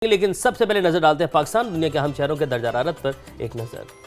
लेकिन सबसे पहले नजर डालते हैं पाकिस्तान दुनिया के अहम शहरों के दर्जा हरारत पर एक नजर।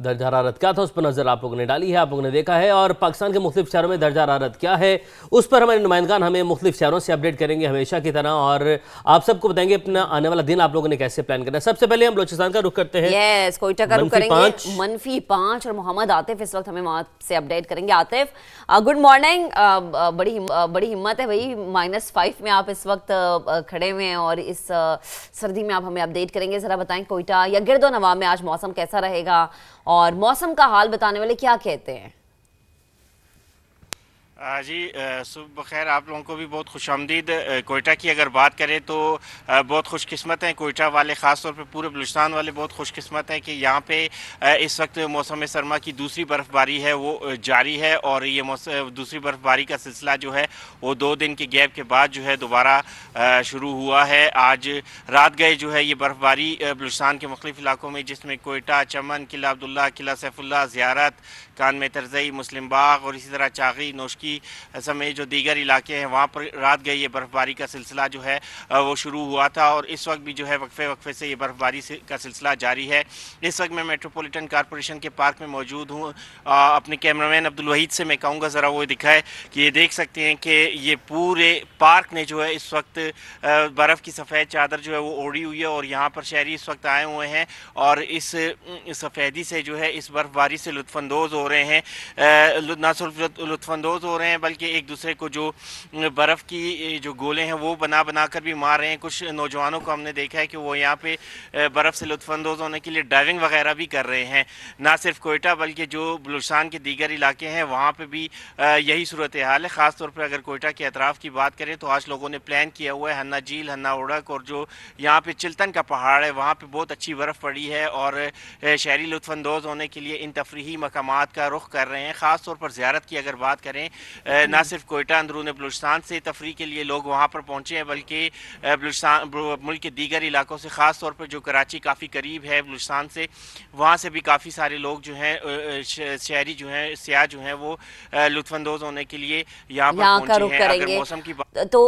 दर्जा हरारत क्या था उस पर नजर आप लोगों ने डाली है, आप लोगों ने देखा है। और पाकिस्तान के मुख्तलिफ शहरों में दर्जा हरारत क्या है उस पर हमारे नुमाइंदगान हमें मुख्तलिफ शहरों से अपडेट करेंगे हमेशा की तरह, और आप सबको बताएंगे अपना आने वाला दिन आप लोगों ने कैसे प्लान करना है। सबसे पहले हम बलोचिस्तान का रुख करते हैं। यस, कोयटा का रुख करेंगे। -5 और मोहम्मद आतिफ इस वक्त हमें वहां से अपडेट करेंगे। Atif, good morning. बड़ी हिम्मत है भाई, -5 में आप इस वक्त खड़े हुए हैं और इस सर्दी में आप हमें अपडेट करेंगे। जरा बताएं कोयटा या गिरदो नवाब में आज मौसम कैसा रहेगा, और मौसम का हाल बताने वाले क्या कहते हैं? जी, सुबह बखैर। आप लोगों को भी बहुत खुशामदीद। कोयटा की अगर बात करें तो बहुत खुशकिस्मत हैं कोयटा वाले, ख़ास तौर पे पूरे बलूचिस्तान वाले बहुत खुशकिस्मत हैं कि यहाँ पे इस वक्त मौसम सरमा की दूसरी बर्फ़बारी है वो जारी है, और ये दूसरी बर्फ़बारी का सिलसिला जो है वो 2 दिन के गैप के बाद जो है दोबारा शुरू हुआ है। आज रात गए जो है ये बर्फ़बारी बलूचिस्तान के मुख्तलिफ इलाकों में, जिसमें कोयटा, चमन, किला अब्दुल्ला, किला सैफुल्ला, ज़ियारत, कान में तरजई, मुस्लिम बाग और इसी तरह चागी, नौशकी समेत जो दीगर इलाके हैं वहाँ पर रात गए ये बर्फ़बारी का सिलसिला जो है वो शुरू हुआ था, और इस वक्त भी जो है वक्फे से ये बर्फ़बारी का सिलसिला जारी है। इस वक्त मैं मेट्रोपॉलिटन कॉरपोरेशन के पार्क में मौजूद हूँ। अपने कैमरामैन अब्दुल वहीद से मैं कहूँगा ज़रा वो दिखाए कि ये देख सकते हैं कि ये पूरे पार्क ने जो है इस वक्त बर्फ़ की सफ़ेद चादर जो है वो ओढ़ी हुई है, और यहाँ पर शहरी इस वक्त आए हुए हैं और इस सफ़ेदी से जो है इस बर्फ़बारी से लुत्फ़अंदोज़ हो रहे हैं। ना सिर्फ लुत्फ़अंदोज़ हो रहे हैं बल्कि एक दूसरे को जो बर्फ़ की जो गोले हैं वो बना कर भी मार रहे हैं। कुछ नौजवानों को हमने देखा है कि वो यहाँ पे बर्फ़ से लुत्फ़अंदोज़ होने के लिए डाइविंग वगैरह भी कर रहे हैं। ना सिर्फ कोयटा बल्कि जो बलूचिस्तान के दीगर इलाके हैं वहाँ पे भी यही सूरत हाल है। ख़ास तौर पर अगर कोयटा के अतराफ़ की बात करें तो आज लोगों ने प्लान किया हुआ है हन्ना झील, हन्ना उड़क और जो यहाँ पे चिल्तन का पहाड़ है वहाँ पर बहुत अच्छी बर्फ़ पड़ी है, और शहरी लुत्फ़अंदोज़ होने के लिए इन तफरीही मकामात का रुख कर रहे हैं। ख़ास तौर पर ज़ियारत की अगर बात करें, ना सिर्फ कोयटा अंदरून बलूचिस्तान से तफरी के लिए लोग वहाँ पर पहुँचे हैं बल्कि बलूचिस्तान मुल्क के दीगर इलाकों से, ख़ास तौर पर जो कराची काफ़ी करीब है बलूचिस्तान से, वहाँ से भी काफ़ी सारे लोग जो हैं शहरी जो हैं सियाह जो हैं वो लुत्फ़अंदोज़ होने के लिए यहाँ पर पहुँचे हैं। अगर मौसम की तो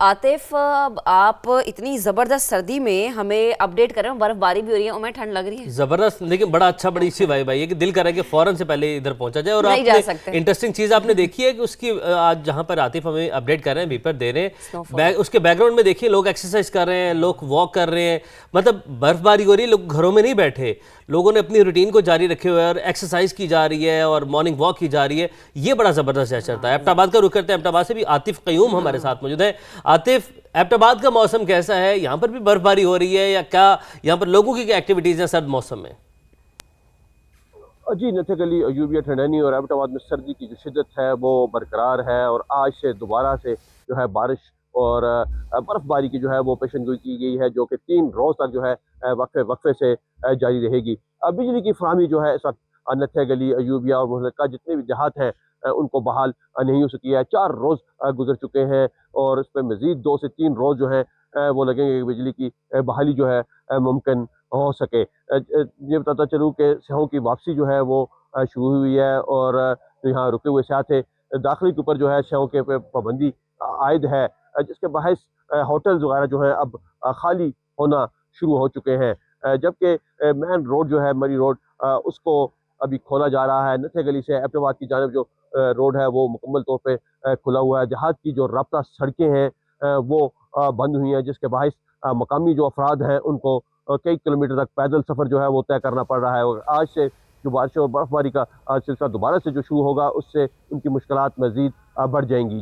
आतिफ, आप इतनी ज़बरदस्त सर्दी में हमें अपडेट कर रहे हो, बर्फबारी भी हो रही है, उन्हें ठंड लग रही है जबरदस्त, लेकिन बड़ा अच्छा, बड़ी अच्छी वाइब आई है कि दिल कर रहा है कि फौरन से पहले इधर पहुंचा जाए। और आपने इंटरेस्टिंग चीज आपने देखी है कि उसकी आज जहां पर आतिफ हमें अपडेट कर रहे हैं, बीपर दे रहे हैं, उसके बैकग्राउंड में देखिए लोग एक्सरसाइज कर रहे हैं, लोग वॉक कर रहे हैं। मतलब बर्फबारी हो रही है, लोग घरों में नहीं बैठे, लोगों ने अपनी रूटीन को जारी रखे हुए और एक्सरसाइज की जा रही है और मॉर्निंग वॉक की जा रही है। ये बड़ा जबरदस्त जैसा था। एबटाबाद का रुख करते हैं, एबटाबाद से भी आतिफ कयूम हमारे साथ मौजूद है। आतिफ, एबटाबाद का मौसम कैसा है? यहाँ पर भी बर्फबारी हो रही है या क्या यहाँ पर लोगों की क्या एक्टिविटीज हैं सर्द मौसम में? जी, नथगली, अयूबिया, ठंडनी और एबटाबाद में सर्दी की जो शिद्दत है वो बरकरार है, और आज से दोबारा से जो है बारिश और बर्फबारी की जो है वो पेशनगोई की गई है, जो कि 3 रोज़ तक जो है वक्फे से जारी रहेगी। बिजली की फराहमी जो है इस वक्त नथगली, अयूबिया और मुहल्लका जितने भी देहात हैं उनको बहाल नहीं हो सकी है। 4 रोज़ गुजर चुके हैं और इस पर मज़ीद 2 से 3 रोज़ जो है वो लगेंगे कि बिजली की बहाली जो है मुमकिन हो सके। ये बताता चलूँ कि सियाहों की वापसी जो है वो शुरू हुई है, और जो यहाँ रुके हुए सियाह थे दाखिले के ऊपर जो है सियाहों के पे पाबंदी आयद है, जिसके बाहिस होटल्स वगैरह जो है अब खाली होना शुरू हो चुके हैं। जबकि मेन रोड जो है मरी रोड उसको अभी खोला जा रहा है। नथगली से एबटाबाद की जानब जो रोड है वो मुकम्मल तौर पे खुला हुआ है। देहात की जो राब्ता सड़कें हैं वो बंद हुई हैं, जिसके बाहिस मकामी जो अफराद हैं उनको कई किलोमीटर तक पैदल सफ़र जो है वो तय करना पड़ रहा है। और आज से जो बारिश और बर्फबारी का सिलसिला दोबारा से जो शुरू होगा उससे उनकी मुश्किलात मज़ीद बढ़ जाएंगी।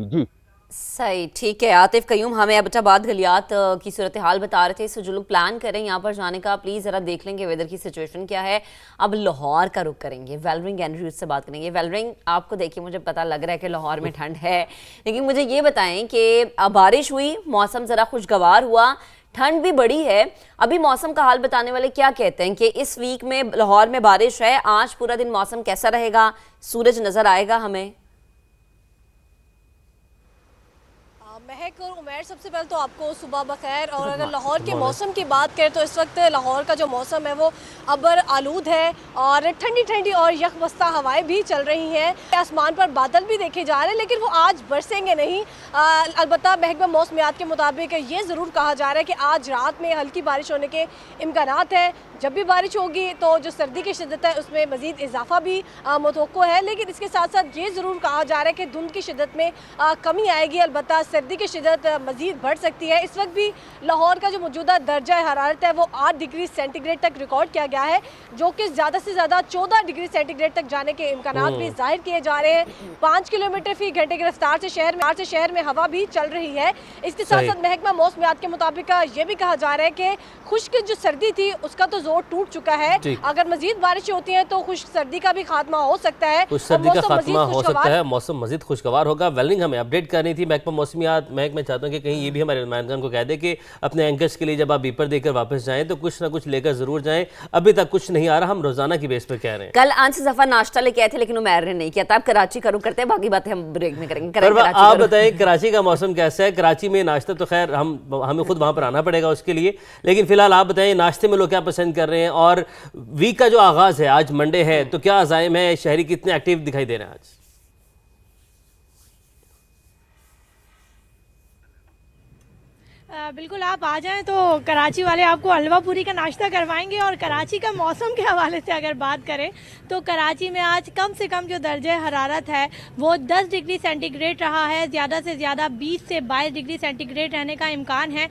जी। सही, ठीक है। आतिफ कयूम हमें अबटाबाद गलियात की सूरत हाल बता रहे थे। सो जो लोग प्लान करें यहाँ पर जाने का, प्लीज़ ज़रा देख लेंगे वेदर की सिचुएशन क्या है। अब लाहौर का रुख करेंगे, वेलरिंग एंड्रयूज से बात करेंगे। वेलरिंग, आपको देखिए मुझे पता लग रहा है कि लाहौर में ठंड है, लेकिन मुझे ये बताएं कि बारिश हुई, मौसम ज़रा खुशगवार हुआ, ठंड भी बड़ी है। अभी मौसम का हाल बताने वाले क्या कहते हैं कि इस वीक में लाहौर में बारिश है, आज पूरा दिन मौसम कैसा रहेगा, सूरज नज़र आएगा हमें? महक और उमैर, सबसे पहले तो आपको सुबह बखैर। और अगर लाहौर के मौसम की बात करें तो इस वक्त लाहौर का जो मौसम है वो अबर आलूद है और ठंडी ठंडी और यकबस्ता हवाएं भी चल रही हैं। आसमान पर बादल भी देखे जा रहे हैं, लेकिन वो आज बरसेंगे नहीं। अलबत्ता महकमा मौसमियात के मुताबिक ये ज़रूर कहा जा रहा है कि आज रात में हल्की बारिश होने के इम्कानात हैं। जब भी बारिश होगी तो जो सर्दी की शिद्दत है उसमें मज़ीद इजाफा भी मुतवक्को है, लेकिन इसके साथ साथ ये ज़रूर कहा जा रहा है कि धुंध की शिद्दत में कमी आएगी। अलबत्ता सर्दी की शिद्दत मज़ीद बढ़ सकती है। इस वक्त भी लाहौर का जो मौजूदा दर्जा हरारत है वो 8 डिग्री सेंटीग्रेड तक रिकॉर्ड किया गया है, जो कि ज़्यादा से ज़्यादा 14 डिग्री सेंटीग्रेड तक जाने के इम्कानात भी जाहिर किए जा रहे हैं। 5 किलोमीटर फी घंटे की रफ्तार से शहर में हवा भी चल रही है। इसके साथ साथ महकमा मौसमियात के मुताबिक ये भी कहा जा रहा है कि खुश्क जो सर्दी थी उसका तो जोर टूट चुका है। अगर मजीद बारिशें होती हैं तो खुश्क सर्दी का भी खात्मा हो सकता है, खुश्क सर्दी का खात्मा हो सकता है, मौसम मजीद खुशगवार होगा। वेलिंग हमें अपडेट करनी थी महकमा मौसमियात। मैं चाहता हूँ कि कहीं ये भी हमारे नुमाइंदगान को कह दे कि अपने एंकर्स के लिए जब आप बीपर देकर वापस जाएं तो कुछ ना कुछ लेकर जरूर जाएं। अभी तक कुछ नहीं आ रहा, हम रोजाना की बेस पर कह रहे हैं। कल आंच जफर नाश्ता लेके आए थे लेकिन उमैर ने नहीं किया था। अब कराची का रुख करते हैं, बाकी बातें हम ब्रेक में करेंगे। आप बताएं कराची का मौसम कैसा है? कराची में नाश्ता तो खैर हमें खुद वहां पर आना पड़ेगा उसके लिए, लेकिन फिलहाल आप बताएं नाश्ते में लोग क्या पसंद कर रहे हैं। और वीक का जो आगाज है, आज मंडे है, तो क्या अज़ाइम है? शहरी कितने एक्टिव दिखाई दे रहे हैं आज? बिल्कुल, आप आ जाएं तो कराची वाले आपको हलवा पूरी का नाश्ता करवाएंगे। और कराची का मौसम के हवाले से अगर बात करें तो कराची में आज कम से कम जो दर्जे हरारत है वो 10 डिग्री सेंटीग्रेड रहा है, ज़्यादा से ज़्यादा 20 से 22 डिग्री सेंटीग्रेड रहने का इम्कान है।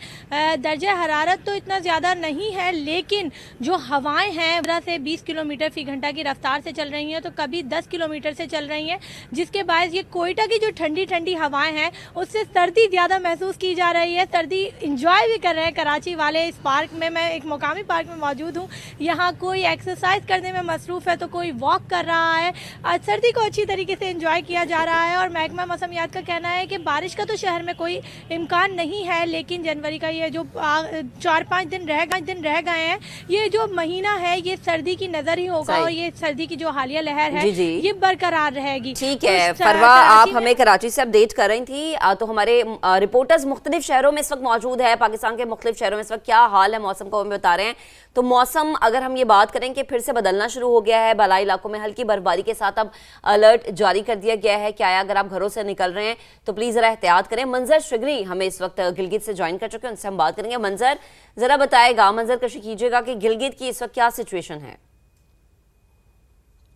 दर्जे हरारत तो इतना ज़्यादा नहीं है, लेकिन जो हवाएं हैं 15 से 20 किलोमीटर फी घंटा की रफ्तार से चल रही हैं, तो कभी 10 किलोमीटर से चल रही हैं, जिसके बायस ये कोयटा की जो ठंडी ठंडी हवाएँ हैं उससे सर्दी ज़्यादा महसूस की जा रही है। सर्दी इंजॉय भी कर रहे हैं कराची वाले। इस पार्क में, मैं एक मुकामी पार्क में मौजूद हूँ, यहाँ कोई एक्सरसाइज करने में मसरूफ़ है तो कोई वॉक कर रहा है। आज सर्दी को अच्छी तरीके से इंजॉय किया जा रहा है। और महकमा मौसमियात का कहना है कि बारिश का तो शहर में कोई इम्कान नहीं है, लेकिन जनवरी का ये जो 4-5 दिन रह गए हैं, ये जो महीना है ये सर्दी की नज़र ही होगा और ये सर्दी की जो हालिया लहर है ये बरकरार रहेगी। ठीक है फरवा, आप हमें कराची से अपडेट कर रही थी, तो हमारे रिपोर्टर्स मुख्तलिफ शहरों में इस वक्त मौजूद है। पाकिस्तान के मुख्तलिफ शहरों में इस वक्त क्या हाल है मौसम को हमें बता रहे हैं। तो मौसम अगर हम ये बात करें कि फिर से बदलना शुरू हो गया है, बलाई इलाकों में हल्की बर्फबारी के साथ अब अलर्ट जारी कर दिया गया है। क्या है, अगर आप घरों से निकल रहे हैं तो प्लीज जरा एहतियात करें। मंजर शिगरी हमें इस वक्त गिलगित से ज्वाइन कर चुके हैं, उनसे हम बात करेंगे। मंजर जरा बताएगा, मंजर कशी कीजिएगा कि गिलगित की इस वक्त क्या सिचुएशन है?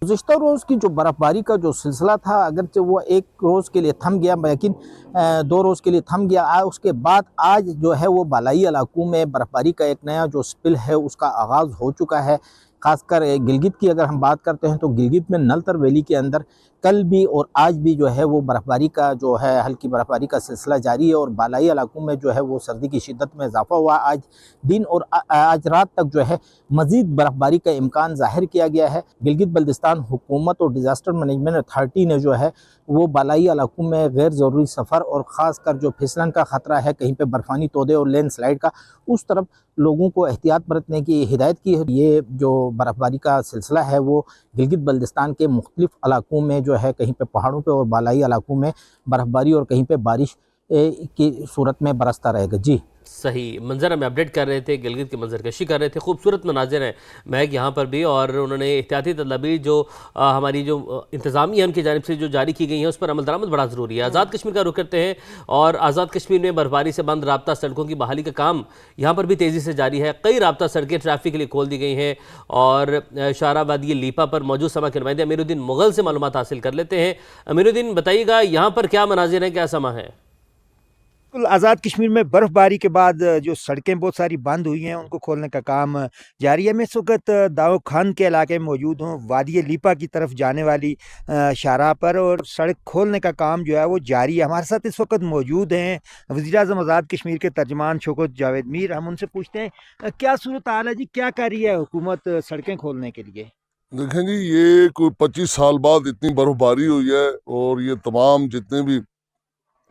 गुज़िश्ता रोज़ की जो बर्फ़बारी का जो सिलसिला था, अगरचे वो एक रोज़ के लिए थम गया, लेकिन 2 रोज़ के लिए थम गया। उसके बाद आज जो है वो बालाई इलाकों में बर्फ़बारी का एक नया जो स्पिल है उसका आगाज़ हो चुका है। ख़ासकर गिलगित की अगर हम बात करते हैं तो गिलगित में नलतर वैली के अंदर कल भी और आज भी जो है वो बर्फ़बारी का जो है हल्की बर्फ़बारी का सिलसिला जारी है और बालाई इलाकों में जो है वो सर्दी की शिद्दत में इजाफा हुआ। आज दिन और आज रात तक जो है मज़ीद बर्फ़बारी का इम्कान ज़ाहिर किया गया है। गिलगित बल्दिस्तान हुकूमत और डिज़ास्टर मैनेजमेंट अथॉरिटी ने जो है वो बालाई इलाकों में गैर ज़रूरी सफ़र और ख़ासकर जो फिसलन का ख़तरा है, कहीं पे बर्फ़ानी तोदे और लैंडस्लाइड का, उस तरफ लोगों को एहतियात बरतने की हिदायत की है। ये जो बर्फ़बारी का सिलसिला है वो गिलगित बल्दिस्तान के मुख्तलिफ़ इलाकों में जो है कहीं पे पहाड़ों पे और बालाई इलाकों में बर्फ़बारी और कहीं पे बारिश की सूरत में बरसता रहेगा। जी सही, मंजर हमें अपडेट कर रहे थे, गिलगित की मंजर कशी कर रहे थे। खूबसूरत मनाजिर हैं महक यहाँ पर भी, और उन्होंने एहतियाती तदबीर जो हमारी जो इंतज़ामिया उनकी जानिब से जो जारी की गई हैं उस पर अमल दरामद बड़ा ज़रूरी है। आज़ाद कश्मीर का रुख करते हैं, और आज़ाद कश्मीर में बर्फबारी से बंद राब्ता सड़कों की बहाली का काम यहाँ पर भी तेज़ी से जारी है। कई राब्ता सड़कें ट्रैफिक के लिए खोल दी गई हैं, और शाहराबादी लीपा पर मौजूद समा के नुमाइंदे अमीरुद्दीन मुगल से मालूमात हासिल कर लेते हैं। अमीरुद्दीन बताइएगा यहाँ पर क्या मनाजिर हैं, क्या समा है? बिल्कुल आज़ाद कश्मीर में बर्फ़बारी के बाद जो सड़कें बहुत सारी बंद हुई हैं उनको खोलने का काम जारी है। मैं इस वक्त दाऊद खान के इलाके में मौजूद हूँ, वादी लीपा की तरफ जाने वाली शाहराह पर, और सड़क खोलने का काम जो है वो जारी है। हमारे साथ इस वक्त मौजूद हैं वज़ीर-ए-आज़म आज़ाद कश्मीर के तर्जमान शौकत जावेद मीर। हम उनसे पूछते हैं क्या सूरत हाल है जी, क्या कर रही है हुकूमत सड़कें खोलने के लिए? देखें जी, ये कोई 25 साल बाद इतनी बर्फबारी हुई है और ये तमाम जितने भी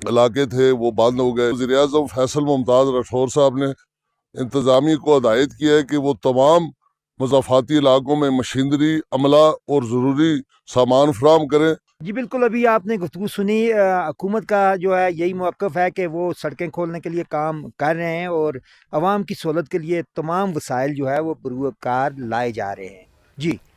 इलाके थे वो बंद हो गए। वज़ीर-ए-आज़म फैसल मुमताज़ राठौर साहब ने इंतज़ामिया को हिदायत किया है कि वो तमाम मज़ाफ़ाती इलाकों में मशीनरी, अमला और ज़रूरी सामान फराहम करें। जी बिल्कुल, अभी आपने गुफ्तगू सुनी, हुकूमत का जो है यही मौक़िफ़ है कि वो सड़कें खोलने के लिए काम कर रहे हैं और आवाम की सहूलत के लिए तमाम वसाइल जो है वो बरूकार लाए जा रहे हैं। जी